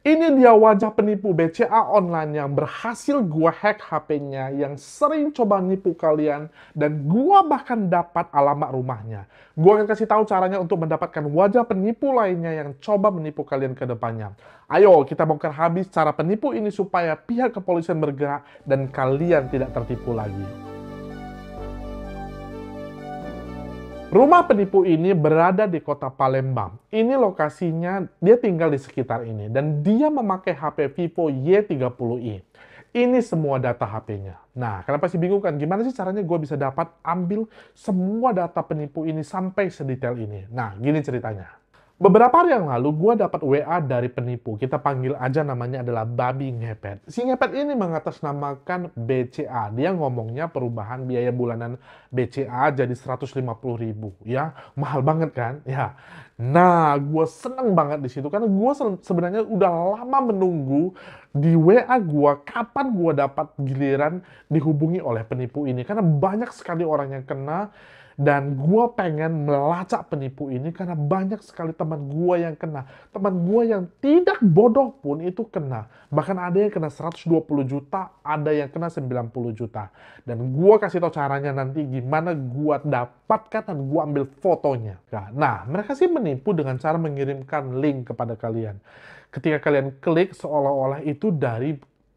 Ini dia wajah penipu BCA online yang berhasil gua hack HP-nya, yang sering coba nipu kalian, dan gua bahkan dapat alamat rumahnya. Gua akan kasih tahu caranya untuk mendapatkan wajah penipu lainnya yang coba menipu kalian ke depannya. Ayo, kita bongkar habis cara penipu ini supaya pihak kepolisian bergerak dan kalian tidak tertipu lagi. Rumah penipu ini berada di kota Palembang. Ini lokasinya, dia tinggal di sekitar ini. Dan dia memakai HP Vivo Y30i. Ini semua data HP-nya. Nah, kalian pasti bingung kan, gimana sih caranya gue bisa dapat ambil semua data penipu ini sampai sedetail ini? Nah, gini ceritanya. Beberapa hari yang lalu, gue dapat WA dari penipu. Kita panggil aja namanya adalah Babi Ngepet. Si Ngepet ini mengatasnamakan BCA. Dia ngomongnya perubahan biaya bulanan BCA jadi 150.000. Ya, mahal banget kan? Ya. Nah, gue seneng banget di situ. Karena gue sebenarnya udah lama menunggu di WA gue kapan gue dapat giliran dihubungi oleh penipu ini. Karena banyak sekali orang yang kena. Dan gue pengen melacak penipu ini karena banyak sekali teman gue yang kena. Teman gue yang tidak bodoh pun itu kena. Bahkan ada yang kena 120 juta, ada yang kena 90 juta. Dan gue kasih tau caranya nanti gimana gue dapatkan dan gue ambil fotonya. Nah, mereka sih menipu dengan cara mengirimkan link kepada kalian. Ketika kalian klik seolah-olah itu dari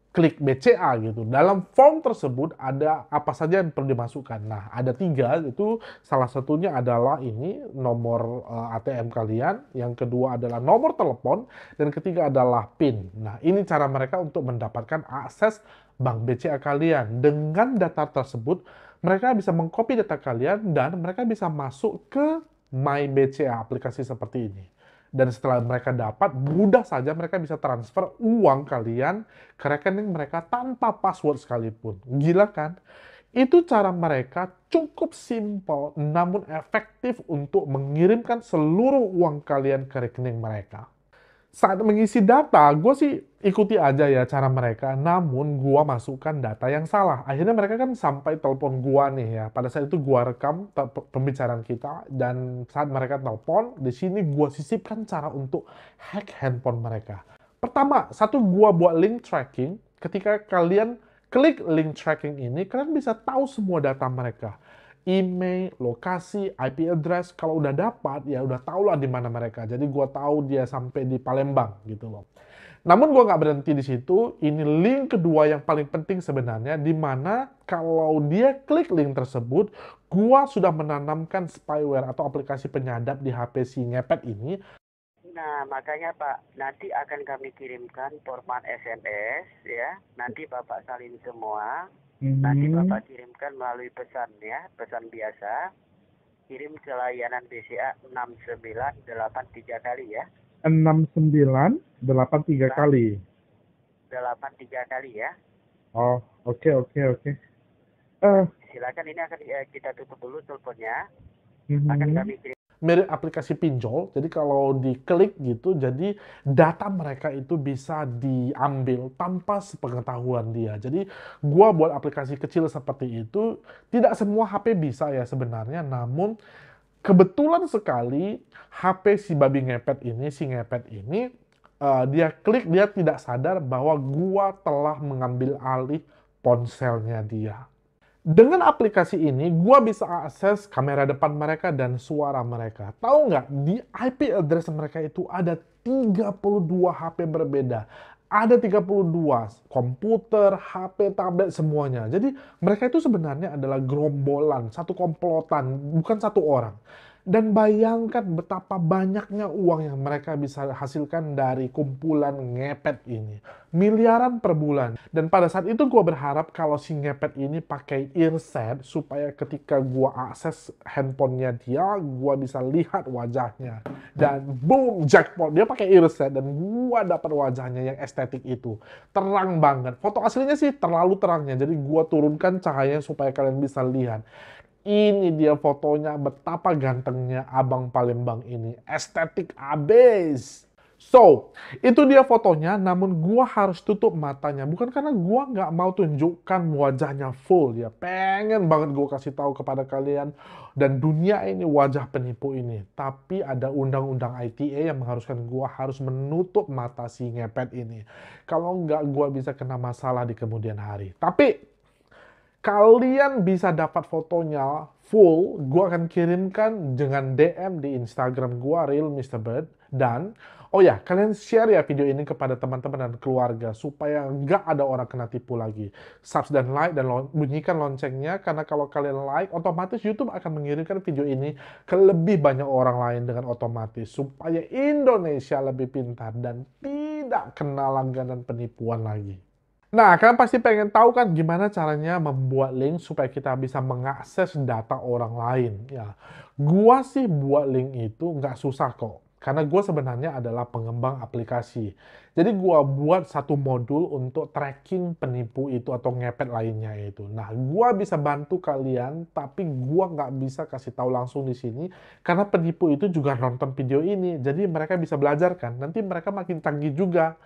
klik BCA gitu. Dalam form tersebut ada apa saja yang perlu dimasukkan. Nah, ada 3, itu salah satunya adalah ini nomor ATM kalian, yang kedua adalah nomor telepon, dan ketiga adalah PIN. Nah, ini cara mereka untuk mendapatkan akses bank BCA kalian. Dengan data tersebut, mereka bisa mengcopy data kalian dan mereka bisa masuk ke My BCA, aplikasi seperti ini. Dan setelah mereka dapat, mudah saja mereka bisa transfer uang kalian ke rekening mereka tanpa password sekalipun. Gila kan? Itu cara mereka cukup simpel namun efektif untuk mengirimkan seluruh uang kalian ke rekening mereka. Saat mengisi data, gue sih ikuti aja ya cara mereka, namun gue masukkan data yang salah. Akhirnya mereka kan sampai telepon gue nih ya. Pada saat itu gue rekam pembicaraan kita, dan saat mereka telepon, di sini gue sisipkan cara untuk hack handphone mereka. Pertama, satu gue buat link tracking. Ketika kalian klik link tracking ini, kalian bisa tahu semua data mereka. Email, lokasi, IP address, kalau udah dapat ya udah tau lah di mana mereka. Jadi gua tahu dia sampai di Palembang gitu loh. Namun gua nggak berhenti di situ. Ini link kedua yang paling penting sebenarnya, di mana kalau dia klik link tersebut, gua sudah menanamkan spyware atau aplikasi penyadap di HP si ngepet ini. Nah, makanya Pak, nanti akan kami kirimkan format SMS ya. Nanti Bapak salin semua. Nanti Bapak kirimkan melalui pesan ya, pesan biasa. Kirim ke layanan BCA 6983 kali ya. 6983 kali. 83 kali ya. Oh, oke. Eh, Silakan, ini akan kita tutup dulu teleponnya. mhm. Akan kami kirim. Mirip aplikasi pinjol, jadi kalau diklik gitu, jadi data mereka itu bisa diambil tanpa sepengetahuan dia. Jadi gua buat aplikasi kecil seperti itu, tidak semua HP bisa ya sebenarnya, namun kebetulan sekali HP si babi ngepet ini, si ngepet ini, dia klik, dia tidak sadar bahwa gua telah mengambil alih ponselnya dia. Dengan aplikasi ini, gua bisa akses kamera depan mereka dan suara mereka. Tahu nggak, di IP address mereka itu ada 32 HP berbeda. Ada 32 komputer, HP, tablet, semuanya. Jadi mereka itu sebenarnya adalah gerombolan, satu komplotan, bukan satu orang. Dan bayangkan betapa banyaknya uang yang mereka bisa hasilkan dari kumpulan ngepet ini. Miliaran per bulan. Dan pada saat itu gue berharap kalau si ngepet ini pakai earset supaya ketika gue akses handphonenya dia, gue bisa lihat wajahnya. Dan boom, jackpot. Dia pakai earset dan gue dapat wajahnya yang estetik itu. Terang banget. Foto aslinya sih terlalu terangnya. Jadi gue turunkan cahayanya supaya kalian bisa lihat. Ini dia fotonya, betapa gantengnya abang Palembang ini. Estetik abis. So, itu dia fotonya, namun gua harus tutup matanya. Bukan karena gua nggak mau tunjukkan wajahnya full ya. Pengen banget gua kasih tahu kepada kalian dan dunia ini wajah penipu ini. Tapi ada undang-undang ITE yang mengharuskan gua harus menutup mata si ngepet ini. Kalau nggak, gua bisa kena masalah di kemudian hari. Tapi kalian bisa dapat fotonya full, gua akan kirimkan dengan DM di Instagram gua, Real Mr. Bird. Dan, oh ya, kalian share ya video ini kepada teman-teman dan keluarga, supaya nggak ada orang kena tipu lagi. Subs dan like, dan bunyikan loncengnya, karena kalau kalian like, otomatis YouTube akan mengirimkan video ini ke lebih banyak orang lain dengan otomatis, supaya Indonesia lebih pintar dan tidak kena langganan penipuan lagi. Nah, kalian pasti pengen tahu kan gimana caranya membuat link supaya kita bisa mengakses data orang lain. Ya, gua sih buat link itu nggak susah kok. Karena gua sebenarnya adalah pengembang aplikasi. Jadi gua buat satu modul untuk tracking penipu itu atau ngepet lainnya itu. Nah, gua bisa bantu kalian, tapi gua nggak bisa kasih tahu langsung di sini karena penipu itu juga nonton video ini. Jadi mereka bisa belajar kan. Nanti mereka makin canggih juga.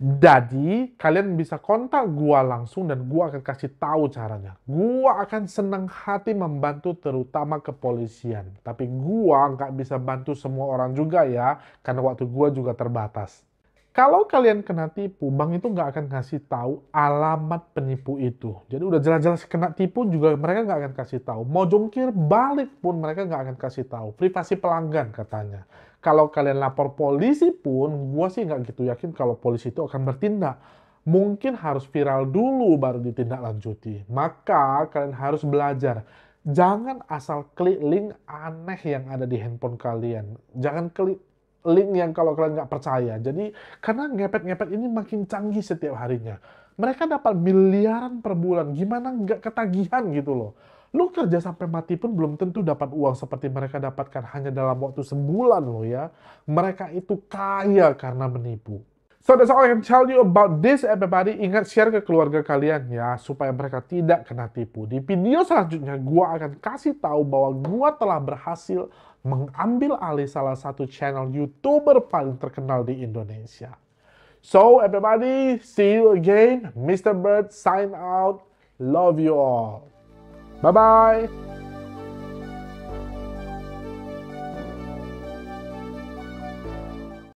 Jadi, kalian bisa kontak gua langsung dan gua akan kasih tahu caranya. Gua akan senang hati membantu terutama kepolisian. Tapi gua nggak bisa bantu semua orang juga ya, karena waktu gua juga terbatas. Kalau kalian kena tipu, bank itu nggak akan kasih tahu alamat penipu itu. Jadi udah jelas-jelas kena tipu juga mereka nggak akan kasih tahu. Mau jungkir balik pun mereka nggak akan kasih tahu. Privasi pelanggan katanya. Kalau kalian lapor polisi pun, gua sih nggak gitu yakin kalau polisi itu akan bertindak. Mungkin harus viral dulu baru ditindaklanjuti. Maka kalian harus belajar. Jangan asal klik link aneh yang ada di handphone kalian. Jangan klik link yang kalau kalian nggak percaya. Jadi, karena ngepet-ngepet ini makin canggih setiap harinya. Mereka dapat miliaran per bulan. Gimana nggak ketagihan gitu loh. Lu kerja sampai mati pun belum tentu dapat uang seperti mereka dapatkan hanya dalam waktu sebulan loh ya. Mereka itu kaya karena menipu. So that's all I can tell you about this everybody. Ingat share ke keluarga kalian ya, supaya mereka tidak kena tipu. Di video selanjutnya, gua akan kasih tahu bahwa gua telah berhasil mengambil alih salah satu channel YouTuber paling terkenal di Indonesia. So everybody, see you again. Mr. Bird sign out. Love you all. Bye-bye.